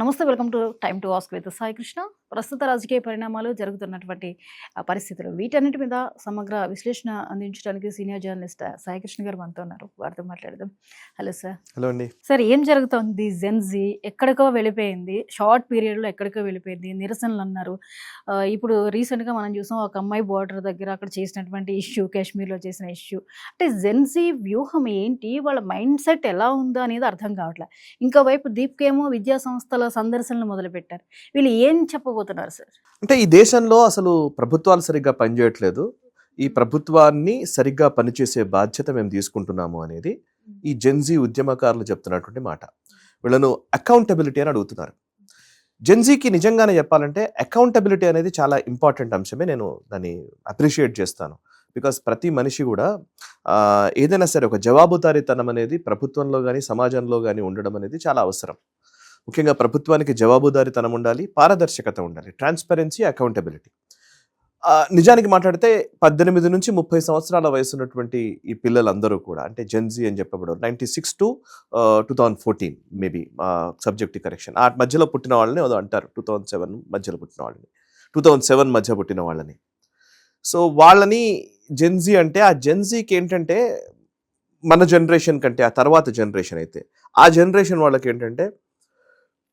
నమస్తే. Welcome to time to ask with Sai Krishna. ప్రస్తుత రాజకీయ పరిణామాలు జరుగుతున్నటువంటి పరిస్థితులు వీటన్నిటి మీద సమగ్ర విశ్లేషణ అందించడానికి సీనియర్ జర్నలిస్ట్ సాయి కృష్ణ గారు మనతో ఉన్నారు. వారితో మాట్లాడదాం. Hello sir. హలో అండి. సార్, ఏం జరుగుతోంది? జెన్జీ ఎక్కడికో వెళ్ళిపోయింది, షార్ట్ పీరియడ్లో ఎక్కడికో వెళ్ళిపోయింది, నిరసనలు అన్నారు. ఇప్పుడు రీసెంట్గా మనం చూసాం, ఒక అమ్మాయి బోర్డర్ దగ్గర అక్కడ చేసినటువంటి ఇష్యూ, కాశ్మీర్లో చేసిన ఇష్యూ. అంటే జెన్జీ వ్యూహం ఏంటి, వాళ్ళ మైండ్ సెట్ ఎలా ఉందో అనేది అర్థం కావట్లేదు. ఇంకోవైపు దీప్కేమో విద్యా సంస్థల సందర్శనలు మొదలుపెట్టారు. వీళ్ళు ఏం చెప్పబోతున్నారు సార్? అంటే ఈ దేశంలో అసలు ప్రభుత్వాలు సరిగ్గా పనిచేయట్లేదు, ఈ ప్రభుత్వాన్ని సరిగ్గా పనిచేసే బాధ్యత మేము తీసుకుంటున్నాము అనేది ఈ జెన్జీ ఉద్యమకారులు చెప్తున్నటువంటి మాట. వీళ్ళను అకౌంటబిలిటీ అని అడుగుతున్నారు. జెన్జీకి నిజంగానే చెప్పాలంటే అకౌంటబిలిటీ అనేది చాలా ఇంపార్టెంట్ అంశమే. నేను దాన్ని అప్రిషియేట్ చేస్తాను. బికాస్ ప్రతి మనిషి కూడా ఏదైనా సరే ఒక జవాబుదారీతనం అనేది ప్రభుత్వంలో కానీ సమాజంలో కానీ ఉండడం అనేది చాలా అవసరం. ముఖ్యంగా ప్రభుత్వానికి జవాబుదారీతనం ఉండాలి, పారదర్శకత ఉండాలి, ట్రాన్స్పరెన్సీ, అకౌంటబిలిటీ. నిజానికి మాట్లాడితే 18 నుంచి 30 సంవత్సరాల వయసు ఉన్నటువంటి ఈ పిల్లలందరూ కూడా, అంటే జెన్జీ అని చెప్పబడరు, 96 to 2014 మేబీ సబ్జెక్ట్ కరెక్షన్, ఆ మధ్యలో పుట్టిన వాళ్ళని ఏదో అంటారు, 2007 మధ్యలో పుట్టిన వాళ్ళని, 2007 మధ్య పుట్టిన వాళ్ళని. సో వాళ్ళని జెన్జీ అంటే, ఆ జెన్జీకి ఏంటంటే మన జనరేషన్ కంటే ఆ తర్వాత జనరేషన్ అయితే, ఆ జనరేషన్ వాళ్ళకి ఏంటంటే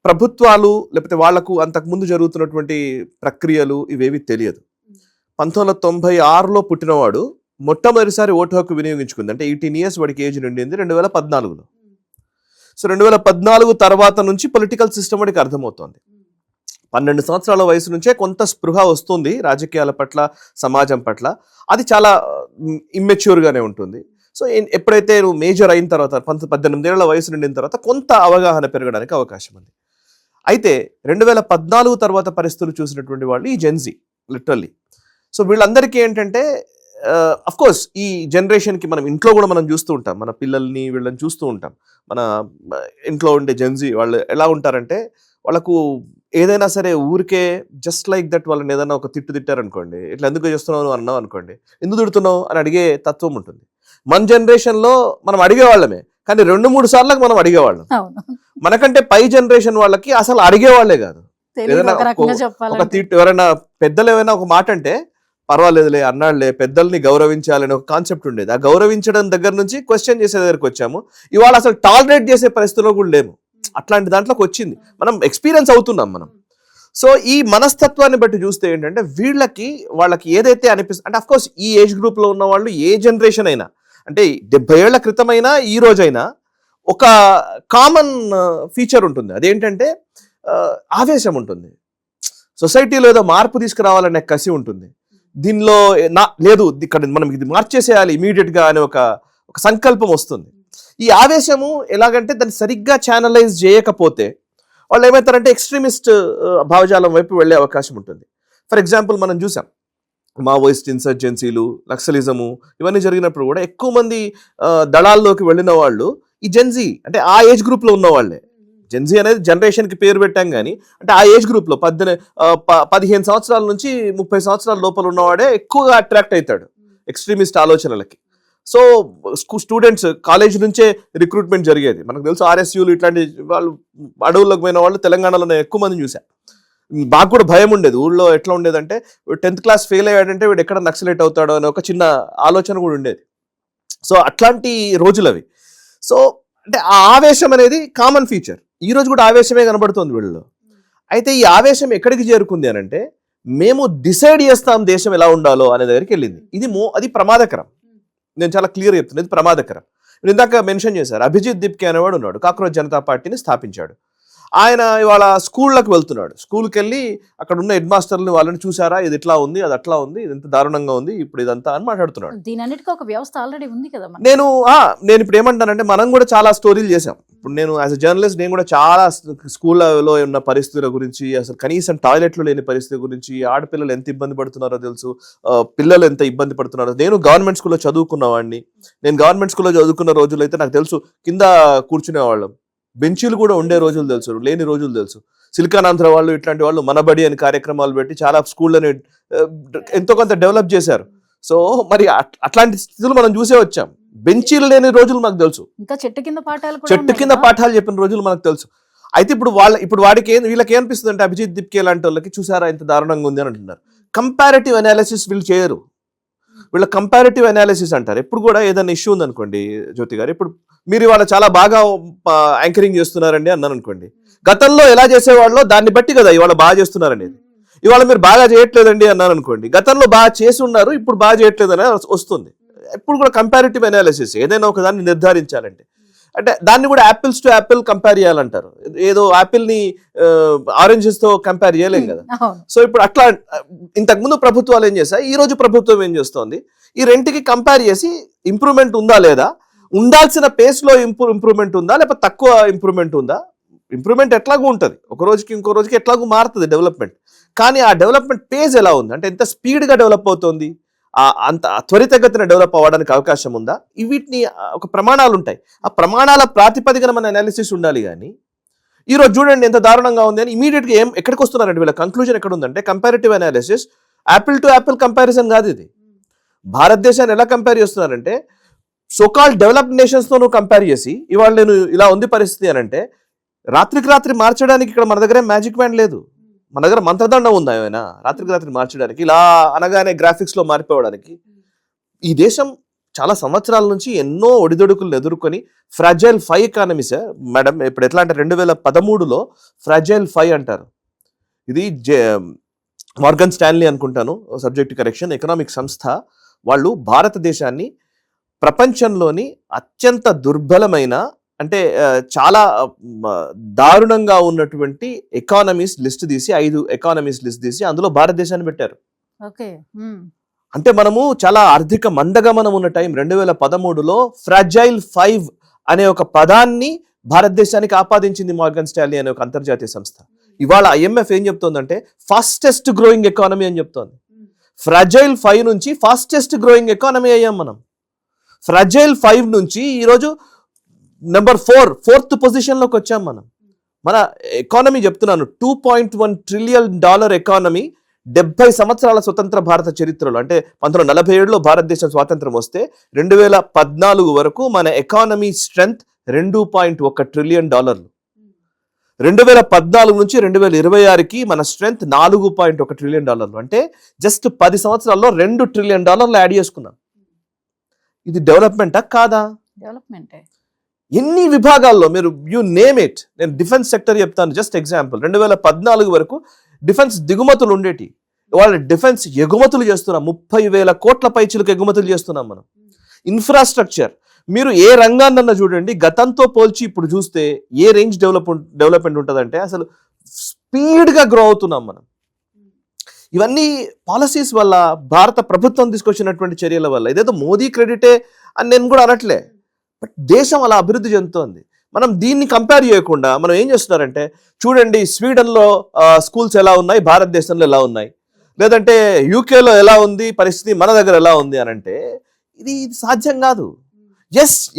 ప్రభుత్వాలు లేకపోతే వాళ్లకు అంతకుముందు జరుగుతున్నటువంటి ప్రక్రియలు ఇవేవి తెలియదు. 1996లో పుట్టినవాడు మొట్టమొదటిసారి ఓటు హక్కు వినియోగించుకుంది అంటే 18 years వాడికి ఏజ్ నిండింది 2014లో. సో 2014 తర్వాత నుంచి పొలిటికల్ సిస్టమ్ వాడికి అర్థమవుతోంది. 12 సంవత్సరాల వయసు నుంచే కొంత స్పృహ వస్తుంది రాజకీయాల పట్ల, సమాజం పట్ల. అది చాలా ఇమ్మెచ్యూర్గానే ఉంటుంది. సో ఎప్పుడైతే నువ్వు మేజర్ అయిన తర్వాత, 18 ఏళ్ల వయసు నిండిన తర్వాత కొంత అవగాహన పెరగడానికి అవకాశం ఉంది. అయితే 2014 తర్వాత పరిస్థితులు చూసినటువంటి వాళ్ళు ఈ జెన్జీ లిటరల్లీ. సో వీళ్ళందరికీ ఏంటంటే అఫ్కోర్స్ ఈ జనరేషన్కి మనం ఇంట్లో కూడా మనం చూస్తూ ఉంటాం, మన పిల్లల్ని వీళ్ళని చూస్తూ ఉంటాం. మన ఇంట్లో ఉండే జెన్జీ వాళ్ళు ఎలా ఉంటారంటే, వాళ్ళకు ఏదైనా సరే ఊరికే జస్ట్ లైక్ దట్ వాళ్ళని ఏదైనా ఒక తిట్టారనుకోండి, ఇట్లా ఎందుకు చేస్తున్నావు అన్నావు అనుకోండి, ఎందుకు తిడుతున్నావు అని అడిగే తత్వం ఉంటుంది. మన జనరేషన్లో మనం అడిగేవాళ్ళమే, కానీ 2-3 సార్లకు మనం అడిగేవాళ్ళం. మనకంటే పై జనరేషన్ వాళ్ళకి అసలు అడిగేవాళ్లే కాదు. ఏదైనా ఒక ఎవరైనా పెద్దలు ఏమైనా ఒక మాట అంటే పర్వాలేదులే అన్నాళ్లే, పెద్దల్ని గౌరవించాలని ఒక కాన్సెప్ట్ ఉండేది. ఆ గౌరవించడం దగ్గర నుంచి క్వశ్చన్ చేసే దగ్గరకు వచ్చాము. ఇవాళ అసలు టాలరేట్ చేసే పరిస్థితిలో కూడా లేము. అట్లాంటి దాంట్లోకి వచ్చింది, మనం ఎక్స్పీరియన్స్ అవుతున్నాం మనం. సో ఈ మనస్తత్వాన్ని బట్టి చూస్తే ఏంటంటే వాళ్ళకి ఏదైతే అనిపిస్తుంది అంటే, అఫ్కోర్స్ ఈ ఏజ్ గ్రూప్ లో ఉన్న వాళ్ళు ఏ జనరేషన్ అయినా, అంటే 70 ఏళ్ల క్రితమైనా ఈ రోజైనా ఒక కామన్ ఫీచర్ ఉంటుంది. అదేంటంటే ఆవేశం ఉంటుంది. సొసైటీలో ఏదో మార్పు తీసుకురావాలనే కసి ఉంటుంది. దీనిలో లేదు, ఇక్కడ మనం ఇది మార్చేసేయాలి ఇమీడియట్గా అనే ఒక సంకల్పం వస్తుంది. ఈ ఆవేశము ఎలాగంటే దాన్ని సరిగ్గా ఛానలైజ్ చేయకపోతే వాళ్ళు ఏమవుతారంటే ఎక్స్ట్రీమిస్ట్ భావజాలం వైపు వెళ్ళే అవకాశం ఉంటుంది. ఫర్ ఎగ్జాంపుల్ మనం చూసాం, మావోయిస్ట్ ఇన్సర్జెన్సీలు, నక్సలిజము ఇవన్నీ జరిగినప్పుడు కూడా ఎక్కువ మంది దళాల్లోకి వెళ్ళిన వాళ్ళు ఈ జెన్జీ, అంటే ఆ ఏజ్ గ్రూప్లో ఉన్న వాళ్ళే. జెన్జీ అనేది జనరేషన్కి పేరు పెట్టాం, కానీ అంటే ఆ ఏజ్ గ్రూప్లో 15 సంవత్సరాల నుంచి 30 సంవత్సరాల లోపల ఉన్నవాడే ఎక్కువగా అట్రాక్ట్ అవుతాడు ఎక్స్ట్రీమిస్ట్ ఆలోచనలకి. సో స్టూడెంట్స్ కాలేజ్ నుంచే రిక్రూట్మెంట్ జరిగేది. మనకు తెలుసు ఆర్ఎస్యూలు ఇట్లాంటి వాళ్ళు అడవుల్లోకి పోయిన వాళ్ళు తెలంగాణలో ఎక్కువ మంది చూసా. బాగా కూడా భయం ఉండేది. ఊళ్ళో ఎట్లా ఉండేదంటే 10th క్లాస్ ఫెయిల్ అయ్యాడంటే వీడు ఎక్కడ నక్సలైట్ అవుతాడో అనే ఒక చిన్న ఆలోచన కూడా ఉండేది. సో అట్లాంటి రోజులు అవి. సో అంటే ఆ ఆవేశం అనేది కామన్ ఫీచర్. ఈ రోజు కూడా ఆవేశమే కనబడుతుంది వీళ్ళలో. అయితే ఈ ఆవేశం ఎక్కడికి చేరుకుంది అని అంటే, మేము డిసైడ్ చేస్తాం దేశం ఎలా ఉండాలో అనే దగ్గరికి వెళ్ళింది. అది ప్రమాదకరం. నేను చాలా క్లియర్ చెప్తున్నాను, ఇది ప్రమాదకరం. నేను ఇందాక మెన్షన్ చేశారు, అభిజిత్ దీప్కే అనేవాడు ఉన్నాడు, కాక్రోచ్ జనతా పార్టీని స్థాపించాడు. ఆయన ఇవాళ స్కూళ్ళకి వెళ్తున్నాడు. స్కూల్కి వెళ్ళి అక్కడ ఉన్న హెడ్ మాస్టర్ని వాళ్ళని చూసారా, ఇది ఇట్లా ఉంది, అది అట్లా ఉంది, ఇది ఎంత దారుణంగా ఉంది ఇప్పుడు ఇదంతా అని మాట్లాడుతున్నాడు. దీనన్నిటికీ ఒక వ్యవస్థ ఆల్రెడీ ఉంది కదా. నేను ఇప్పుడు ఏమంటానంటే, మనం కూడా చాలా స్టోరీలు చేసాం. ఇప్పుడు నేను యాజ్ అ జర్నలిస్ట్ నేను కూడా చాలా స్కూళ్ళలో ఉన్న పరిస్థితుల గురించి, అసలు కనీసం టాయిలెట్లు లేని పరిస్థితి గురించి, ఆడపిల్లలు ఎంత ఇబ్బంది పడుతున్నారో తెలుసు, పిల్లలు ఎంత ఇబ్బంది పడుతున్నారో. నేను గవర్నమెంట్ స్కూల్లో చదువుకున్నవాడిని. నేను గవర్నమెంట్ స్కూల్లో చదువుకున్న రోజులు అయితే నాకు తెలుసు, కింద కూర్చునేవాళ్ళం, బెంచీలు కూడా ఉండే రోజులు తెలుసు, లేని రోజులు తెలుసు. సిలికానాంధ్ర వాళ్ళు ఇట్లాంటి వాళ్ళు మనబడి అని కార్యక్రమాలు పెట్టి చాలా స్కూళ్ళని ఎంతో కొంత డెవలప్ చేశారు. సో మరి అట్లాంటి స్థితులు మనం చూసే వచ్చాం. బెంచీలు లేని రోజులు మనకు తెలుసు, ఇంకా చెట్టు కింద పాఠాలు చెప్పిన రోజులు మనకు తెలుసు. అయితే ఇప్పుడు వాడికి వీళ్ళకి ఏమనిపిస్తుంది అంటే అభిజిత్ దిప్కే లాంటి వాళ్ళకి చూసారా ఇంత దారుణంగా ఉంది అని అంటున్నారు. కంపారిటివ్ అనాలిసిస్ వీళ్ళు చేయరు. వీళ్ళ కంపారిటివ్ అనాలిసిస్ అంటారు. ఎప్పుడు కూడా ఏదైనా ఇష్యూ ఉందనుకోండి జ్యోతి గారు, ఇప్పుడు మీరు ఇవాళ చాలా బాగా యాంకరింగ్ చేస్తున్నారండి అన్నాను అనుకోండి, గతంలో ఎలా చేసేవాళ్ళో దాన్ని బట్టి కదా ఇవాళ బాగా చేస్తున్నారనేది. ఇవాళ మీరు బాగా చేయట్లేదండి అన్నాను అనుకోండి, గతంలో బాగా చేసి ఉన్నారు ఇప్పుడు బాగా చేయట్లేదు అనేది వస్తుంది. ఎప్పుడు కూడా కంపారిటివ్ అనాలిసిస్ ఏదైనా ఒక దాన్ని నిర్ధారించాలంటే, అంటే దాన్ని కూడా యాపిల్స్ టు యాపిల్ కంపేర్ చేయాలంటారు. ఏదో యాపిల్ ని ఆరెంజెస్ తో కంపేర్ చేయలేం కదా. సో ఇప్పుడు అట్లా ఇంతకుముందు ప్రభుత్వాలు ఏం చేస్తాయి, ఈ రోజు ప్రభుత్వం ఏం చేస్తోంది, ఈ రెంటికి కంపేర్ చేసి ఇంప్రూవ్మెంట్ ఉందా లేదా, ఉండాల్సిన పేస్ లో ఇంప్రూవ్మెంట్ ఉందా లేకపోతే తక్కువ ఇంప్రూవ్మెంట్ ఉందా. ఇంప్రూవ్మెంట్ ఎట్లాగూ ఉంటుంది, ఒక రోజుకి ఇంకో రోజుకి ఎట్లాగూ మారుతుంది డెవలప్మెంట్, కానీ ఆ డెవలప్మెంట్ పేజ్ ఎలా ఉంది అంటే ఎంత స్పీడ్ గా డెవలప్ అవుతుంది, అంత త్వరితగతిన డెవలప్ అవ్వడానికి అవకాశం ఉందా, వీటిని ఒక ప్రమాణాలు ఉంటాయి. ఆ ప్రమాణాల ప్రాతిపదికన మన అనాలిసిస్ ఉండాలి. కానీ ఈరోజు చూడండి ఎంత దారుణంగా ఉంది అని ఇమీడియట్ గా ఎక్కడికి వస్తున్నారంటే వీళ్ళ కంక్లూజన్ ఎక్కడ ఉందంటే comparative analysis Apple to Apple comparison కాదు ఇది. భారతదేశాన్ని ఎలా కంపేర్ చేస్తున్నారంటే సోకాల్ డెవలప్డ్ నేషన్స్ తో నువ్వు కంపేర్ చేసి ఇవాళ నేను ఇలా ఉంది పరిస్థితి అని అంటే, రాత్రికి రాత్రి మార్చడానికి ఇక్కడ మన దగ్గర మ్యాజిక్ మ్యాన్ లేదు. మన దగ్గర మంత్రదండం ఉందా ఏమైనా రాత్రికి రాత్రి మార్చడానికి, ఇలా అనగానే గ్రాఫిక్స్ లో మారిపోవడానికి. ఈ దేశం చాలా సంవత్సరాల నుంచి ఎన్నో ఒడిదొడుకులను ఎదుర్కొని ఫ్రాజైల్ 5 ఎకానమీ సార్ మేడం. ఇప్పుడు ఎట్లా అంటే 2013లో ఫ్రాజైల్ 5 అంటారు. ఇది మార్గన్ స్టాన్లీ అనుకుంటాను, సబ్జెక్ట్ కరెక్షన్, ఎకనామిక్ సంస్థ. వాళ్ళు భారతదేశాన్ని ప్రపంచంలోని అత్యంత దుర్బలమైన అంటే చాలా దారుణంగా ఉన్నటువంటి ఎకానమీస్ లిస్ట్ తీసి 5 ఎకానమీస్ లిస్ట్ తీసి అందులో భారతదేశాన్ని పెట్టారు. అంటే మనము చాలా ఆర్థిక మందగమనం ఉన్న టైం 2013లో ఫ్రాజైల్ 5 అనే ఒక పదాన్ని భారతదేశానికి ఆపాదించింది మార్గన్ స్టాన్లీ అనే ఒక అంతర్జాతీయ సంస్థ. ఇవాళ IMF ఏం చెప్తోందంటే ఫాస్టెస్ట్ గ్రోయింగ్ ఎకానమీ అని చెప్తోంది. ఫ్రాజైల్ 5 నుంచి ఫాస్టెస్ట్ గ్రోయింగ్ ఎకానమీ అయ్యాం మనం. ఫ్రాజైల్ 5 నుంచి ఈరోజు నెంబర్ 4th పొజిషన్ లోకి వచ్చాం మనం. మన ఎకానమీ చెప్తున్నాను, $2.1 ట్రిలియన్ ఎకానమీ 70 సంవత్సరాల స్వతంత్ర భారత చరిత్రలో. అంటే 1947లో భారతదేశం స్వాతంత్రం వస్తే 2014 వరకు మన ఎకానమీ స్ట్రెంగ్త్ $2.1 ట్రిలియన్. 2014 నుంచి 2026కి మన స్ట్రెంగ్త్ $4.1 ట్రిలియన్. అంటే జస్ట్ 10 సంవత్సరాల్లో $2 ట్రిలియన్ యాడ్ చేసుకున్నాం. ఇది డెవలప్మెంటా కాదా? డెవలప్మెంటే. ఎన్ని విభాగాల్లో మీరు యు నేమ్ ఇట్. నేను డిఫెన్స్ సెక్టర్ చెప్తాను జస్ట్ ఎగ్జాంపుల్. 2014 వరకు డిఫెన్స్ దిగుమతులు ఉండేటి, వాళ్ళ డిఫెన్స్ ఎగుమతులు చేస్తున్నాం. 30,000 కోట్ల పైచిలకు ఎగుమతులు చేస్తున్నాం మనం. ఇన్ఫ్రాస్ట్రక్చర్ మీరు ఏ రంగాన్నన్నా చూడండి, గతంతో పోల్చి ఇప్పుడు చూస్తే ఏ రేంజ్ డెవలప్మెంట్ ఉంటుందంటే అసలు స్పీడ్గా గ్రో అవుతున్నాం మనం. ఇవన్నీ పాలసీస్ వల్ల, భారత ప్రభుత్వం తీసుకొచ్చినటువంటి చర్యల వల్ల. ఇదేదో మోదీ క్రెడిటే అని నేను కూడా అనట్లే, బట్ దేశం అలా అభివృద్ధి చెందుతోంది. మనం దీన్ని కంపేర్ చేయకుండా మనం ఏం చేస్తున్నారంటే చూడండి స్వీడన్లో స్కూల్స్ ఎలా ఉన్నాయి, భారతదేశంలో ఎలా ఉన్నాయి, లేదంటే యూకేలో ఎలా ఉంది పరిస్థితి, మన దగ్గర ఎలా ఉంది అని అంటే ఇది సాధ్యం కాదు.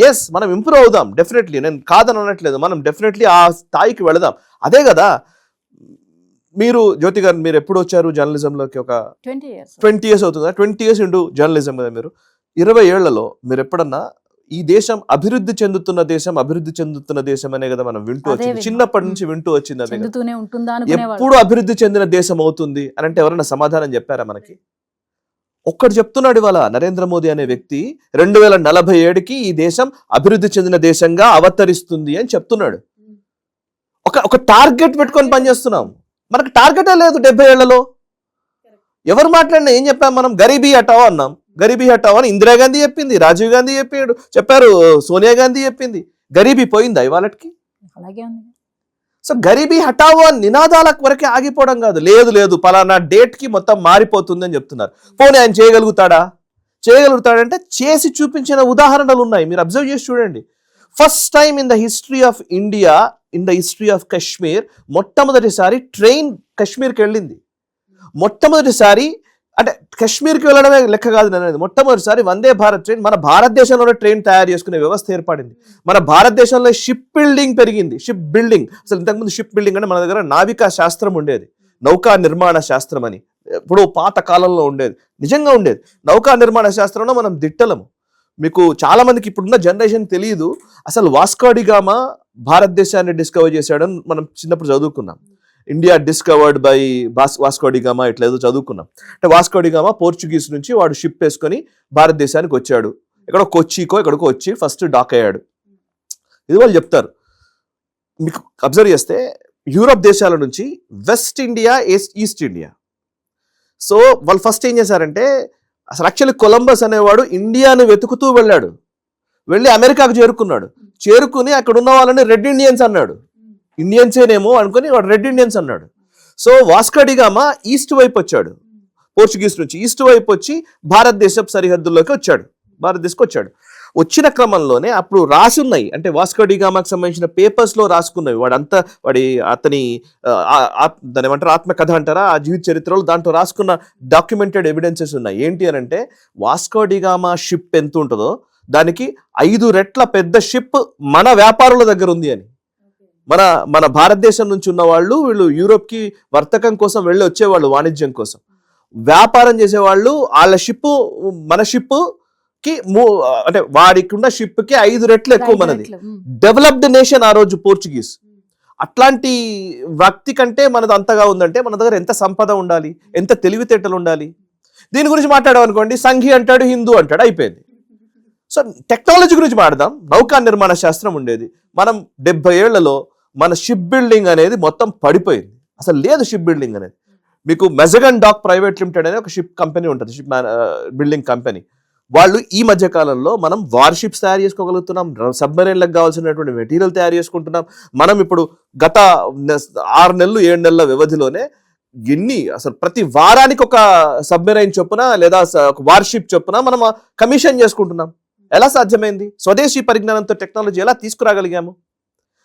ఎస్ మనం ఇంప్రూవ్ అవుదాం డెఫినెట్లీ, నేను కాదని అనట్లేదు, మనం డెఫినెట్లీ ఆ స్థాయికి వెళదాం. అదే కదా మీరు జ్యోతి గారు మీరు ఎప్పుడు వచ్చారు జర్నలిజంలోకి? ఒక 20 years అవుతుందా? 20 years ఇంటూ జర్నలిజం కదా మీరు. 20 ఏళ్లలో మీరు ఎప్పుడన్నా ఈ దేశం అభివృద్ధి చెందుతున్న దేశం అనే కదా మనం వింటూ వచ్చింది, చిన్నప్పటి నుంచి వింటూ వచ్చింది. అదే ఎప్పుడు అభివృద్ధి చెందిన దేశం అవుతుంది అని అంటే ఎవరైనా సమాధానం చెప్పారా మనకి? ఒక్కడు చెప్తున్నాడు ఇవాళ నరేంద్ర మోదీ అనే వ్యక్తి 2047కి ఈ దేశం అభివృద్ధి చెందిన దేశంగా అవతరిస్తుంది అని చెప్తున్నాడు. ఒక టార్గెట్ పెట్టుకొని పనిచేస్తున్నాం. మనకు టార్గెటే లేదు 70 ఏళ్లలో. ఎవరు మాట్లాడినా ఏం చెప్పాం మనం? గరీబీ హటావో అన్నాం. గరీబీ హటావో అని ఇందిరాగాంధీ చెప్పింది, రాజీవ్ గాంధీ చెప్పారు, సోనియా గాంధీ చెప్పింది. గరీబీ పోయిందా ఇవాళకి? అలాగే ఉంది. సో గరీబీ హటావో నినాదాల వరకే ఆగిపోవడం కాదు, లేదు పలానా డేట్ కి మొత్తం మారిపోతుంది అని చెప్తున్నారు. పోనీ ఆయన చేయగలుగుతాడంటే చేసి చూపించిన ఉదాహరణలు ఉన్నాయి, మీరు అబ్జర్వ్ చేసి చూడండి. First time in the history of India, in the history of Kashmir, మొట్టమొదటిసారి ట్రైన్ కశ్మీర్కి వెళ్ళింది. మొట్టమొదటిసారి అంటే కశ్మీర్కి వెళ్ళడమే లెక్క కాదు అనేది, మొట్టమొదటిసారి వందే భారత్ ట్రైన్ మన భారతదేశంలోనే ట్రైన్ తయారు చేసుకునే వ్యవస్థ ఏర్పడింది. మన భారతదేశంలో షిప్ బిల్డింగ్ పెరిగింది. షిప్ బిల్డింగ్ అసలు ఇంతకుముందు షిప్ బిల్డింగ్ అంటే మన దగ్గర నావికా శాస్త్రం ఉండేది, నౌకా నిర్మాణ శాస్త్రం అని ఇప్పుడు పాత కాలంలో ఉండేది, నిజంగా ఉండేది. నౌకా నిర్మాణ శాస్త్రంలో మనం దిట్టలము. మీకు చాలా మందికి ఇప్పుడున్న జనరేషన్ తెలియదు అసలు వాస్కోడిగామా భారతదేశాన్ని డిస్కవర్ చేశాడని మనం చిన్నప్పుడు చదువుకున్నాం. ఇండియా డిస్కవర్డ్ బై వాస్కోడిగామా ఇట్లా ఏదో చదువుకున్నాం. అంటే వాస్కోడిగామా పోర్చుగీస్ నుంచి వాడు షిప్ వేసుకొని భారతదేశానికి వచ్చాడు. ఎక్కడో కొచ్చికో ఎక్కడికో వచ్చి ఫస్ట్ డాక్ అయ్యాడు. ఇది వాళ్ళు చెప్తారు. మీకు అబ్జర్వ్ చేస్తే యూరోప్ దేశాల నుంచి west India, east India. So వాళ్ళు ఫస్ట్ ఏం చేశారంటే అసలు యాక్చువల్లీ కొలంబస్ అనేవాడు ఇండియాను వెతుకుతూ వెళ్ళి అమెరికాకు చేరుకుని అక్కడ ఉన్న వాళ్ళని రెడ్ ఇండియన్స్ అన్నాడు. ఇండియన్సేనేమో అనుకుని వాడు రెడ్ ఇండియన్స్ అన్నాడు. సో వాస్కోడిగామా ఈస్ట్ వైపు వచ్చాడు, పోర్చుగీస్ నుంచి ఈస్ట్ వైపు వచ్చి భారతదేశపు సరిహద్దుల్లోకి వచ్చాడు, వచ్చిన క్రమంలోనే అప్పుడు రాసి ఉన్నాయి, అంటే వాస్కోడిగామాకి సంబంధించిన పేపర్స్ లో రాసుకున్నవి, అతని దాని ఏమంటారు ఆత్మకథ అంటారా, ఆ జీవిత చరిత్రలో దాంట్లో రాసుకున్న డాక్యుమెంటెడ్ ఎవిడెన్సెస్ ఉన్నాయి. ఏంటి అని అంటే వాస్కోడిగామా షిప్ ఎంత ఉంటుందో దానికి 5 రెట్ల పెద్ద షిప్ మన వ్యాపారుల దగ్గర ఉంది అని. మన భారతదేశం నుంచి ఉన్న వీళ్ళు యూరోప్కి వర్తకం కోసం వచ్చేవాళ్ళు, వాణిజ్యం కోసం వ్యాపారం చేసేవాళ్ళు. వాళ్ళ షిప్ మన షిప్ కి అంటే వాడికి ఉన్న షిప్ కి 5 రెట్లు ఎక్కువ మనది. డెవలప్డ్ నేషన్ ఆ రోజు పోర్చుగీస్. అట్లాంటి వ్యక్తి కంటే మనది అంతగా ఉందంటే మన దగ్గర ఎంత సంపద ఉండాలి, ఎంత తెలివితేటలు ఉండాలి. దీని గురించి మాట్లాడాం అనుకోండి, సంఘి అంటాడు, హిందూ అంటాడు, అయిపోయింది. సో టెక్నాలజీ గురించి మాట్లాడదాం. నౌకా నిర్మాణ శాస్త్రం ఉండేది. మనం 70 ఏళ్లలో మన షిప్ బిల్డింగ్ అనేది మొత్తం పడిపోయింది, అసలు లేదు షిప్ బిల్డింగ్ అనేది. మీకు మెజగన్ డాక్ ప్రైవేట్ లిమిటెడ్ అనే ఒక షిప్ కంపెనీ ఉంటుంది, షిప్ బిల్డింగ్ కంపెనీ. వాళ్ళు ఈ మధ్య కాలంలో మనం వార్షిప్స్ తయారు చేసుకోగలుగుతున్నాం, సబ్మెరైన్లకు కావాల్సినటువంటి మెటీరియల్ తయారు చేసుకుంటున్నాం. మనం ఇప్పుడు గత 6 నెలలు 7 నెలల వ్యవధిలోనే అసలు ప్రతి వారానికి ఒక సబ్మెరైన్ చొప్పున లేదా ఒక వార్షిప్ చొప్పున మనం కమిషన్ చేసుకుంటున్నాం. ఎలా సాధ్యమైంది? స్వదేశీ పరిజ్ఞానంతో టెక్నాలజీ ఎలా తీసుకురాగలిగాము?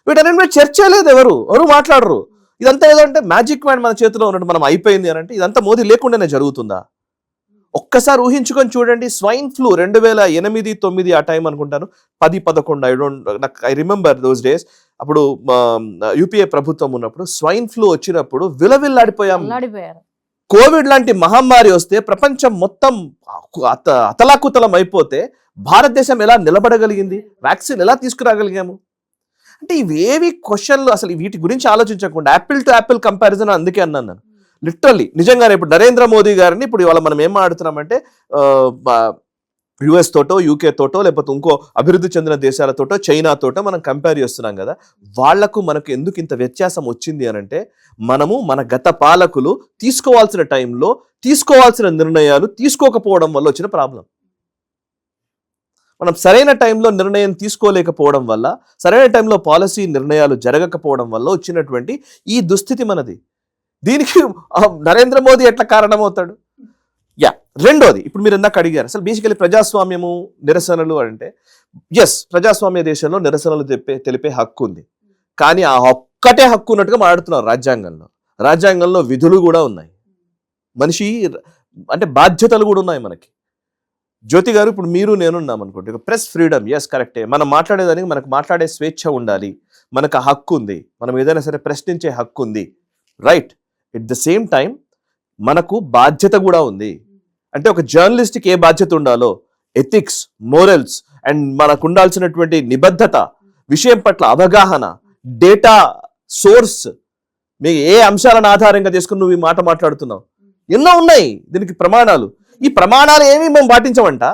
వీటన్నిటి చర్చ లేదు, ఎవరు మాట్లాడరు. ఇదంతా ఏదో అంటే మ్యాజిక్ మ్యాన్ మన చేతిలో ఉన్నట్టు మనం అయిపోయింది అని అంటే ఇదంతా మోదీ లేకుండానే జరుగుతుందా? ఒక్కసారి ఊహించుకొని చూడండి. స్వైన్ ఫ్లూ 2008-9 ఆ టైం అనుకుంటాను, 10-11 ఐ రిమెంబర్ దోస్ డేస్. అప్పుడు యూపీఏ ప్రభుత్వం ఉన్నప్పుడు స్వైన్ ఫ్లూ వచ్చినప్పుడు విలవిల్లాడిపోయాం. కోవిడ్ లాంటి మహమ్మారి వస్తే ప్రపంచం మొత్తం అతలాకుతలం అయిపోతే భారతదేశం ఎలా నిలబడగలిగింది? వ్యాక్సిన్ ఎలా తీసుకురాగలిగాము? అంటే ఇవేవి క్వశ్చన్లు అసలు వీటి గురించి ఆలోచించకుండా యాపిల్ టు యాపిల్ కంపారిజన్. అందుకే అన్నాను నేను లిటరల్లీ నిజంగానే. ఇప్పుడు నరేంద్ర మోదీ గారిని ఇప్పుడు ఇవాళ మనం ఏం ఆడుతున్నామంటే యుఎస్ తోటో, యూకే తోటో, లేకపోతే ఇంకో అభివృద్ధి చెందిన దేశాలతోటో, చైనాతోటో మనం కంపేర్ చేస్తున్నాం కదా. వాళ్లకు మనకు ఎందుకు ఇంత వ్యత్యాసం వచ్చింది అని అంటే మనము మన గత పాలకులు తీసుకోవాల్సిన టైంలో తీసుకోవాల్సిన నిర్ణయాలు తీసుకోకపోవడం వల్ల వచ్చిన ప్రాబ్లం. మనం సరైన టైంలో నిర్ణయం తీసుకోలేకపోవడం వల్ల, సరైన టైంలో పాలసీ నిర్ణయాలు జరగకపోవడం వల్ల వచ్చినటువంటి ఈ దుస్థితి మనది. దీనికి నరేంద్ర మోదీ ఎట్లా కారణమవుతాడు? రెండోది, ఇప్పుడు మీరు ఇందాక అడిగారు అసలు బేసికలీ ప్రజాస్వామ్యము, నిరసనలు అంటే ఎస్, ప్రజాస్వామ్య దేశంలో నిరసనలు తెలిపే హక్కు ఉంది. కానీ ఆ ఒక్కటే హక్కు ఉన్నట్టుగా మాట్లాడుతున్నారు రాజ్యాంగంలో విధులు కూడా ఉన్నాయి, మనిషి అంటే బాధ్యతలు కూడా ఉన్నాయి మనకి. జ్యోతి గారు, ఇప్పుడు మీరు నేనున్నాం అనుకోండి, ప్రెస్ ఫ్రీడమ్, ఎస్ కరెక్టే. మనం మాట్లాడేదానికి మనకు మాట్లాడే స్వేచ్ఛ ఉండాలి, మనకు ఆ హక్కు ఉంది, మనం ఏదైనా సరే ప్రశ్నించే హక్కు ఉంది, right. At the same time మనకు బాధ్యత కూడా ఉంది. అంటే ఒక జర్నలిస్ట్కి ఏ బాధ్యత ఉండాలో, ఎథిక్స్, మోరల్స్ అండ్ మనకు ఉండాల్సినటువంటి నిబద్ధత, విషయం పట్ల అవగాహన, డేటా సోర్స్, మీకు ఏ అంశాలను ఆధారంగా చేసుకుని నువ్వు ఈ మాట మాట్లాడుతున్నావు, ఎన్నో ఉన్నాయి దీనికి ప్రమాణాలు. ఈ ప్రమాణాలు ఏమీ మేము పాటించమంట.